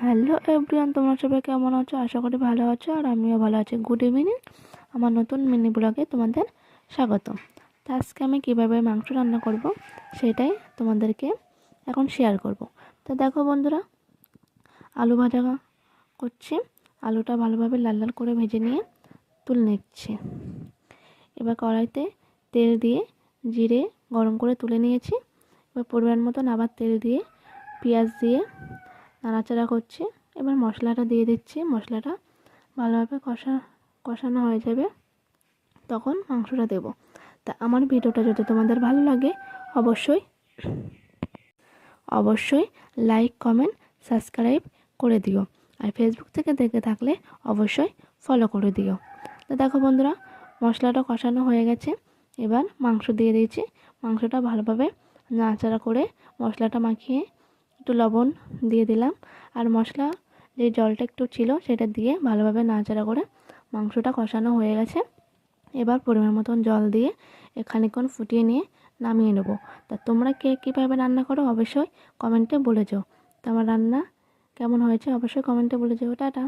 Hello everyone, তোমরা সবাই কেমন আছো? আশা করি ভালো আছো, আর আমিও ভালো আছি। Good evening. আমার নতুন মিনি ব্লগে তোমাদের স্বাগত। তো আজকে আমি কীভাবে মাংস রান্না করব সেটাই তোমাদেরকে এখন শেয়ার করব। তো দেখো বন্ধুরা, আলু ভাজা করছি। আলুটা ভালোভাবে লাল লাল করে ভেজে নিয়ে তুলে নিচ্ছি। এবার কড়াইতে তেল দিয়ে জিরে গরম করে তুলে নিয়েছি। এবার পরিমাণ মতন আবার তেল দিয়ে পেঁয়াজ দিয়ে নাড়াচাড়া করছি। এবার মশলাটা দিয়ে দিচ্ছি। মশলাটা ভালোভাবে কষানো হয়ে যাবে, তখন মাংসটা দেব। তা আমার ভিডিওটা যদি তোমাদের ভালো লাগে অবশ্যই লাইক, কমেন্ট, সাবস্ক্রাইব করে দিও। আর ফেসবুক থেকে দেখে থাকলে অবশ্যই ফলো করে দিও। তো দেখো বন্ধুরা, মশলাটা কষানো হয়ে গেছে। এবার মাংস দিয়ে দিয়েছি। মাংসটা ভালোভাবে নাড়াচাড়া করে মশলাটা মাখিয়ে একটু লবণ দিয়ে দিলাম। আর মশলা যে জলটা একটু ছিল সেটা দিয়ে ভালোভাবে নাড়াচাড়া করে মাংসটা কষানো হয়ে গেছে। এবার পরিমাণ মতন জল দিয়ে খানিকক্ষণ ফুটিয়ে নিয়ে নামিয়ে নেব। তা তোমরা কে কীভাবে রান্না করো অবশ্যই কমেন্টে বলে যাও। তো আমার রান্না কেমন হয়েছে অবশ্যই কমেন্টে বলে যাও। টাটা।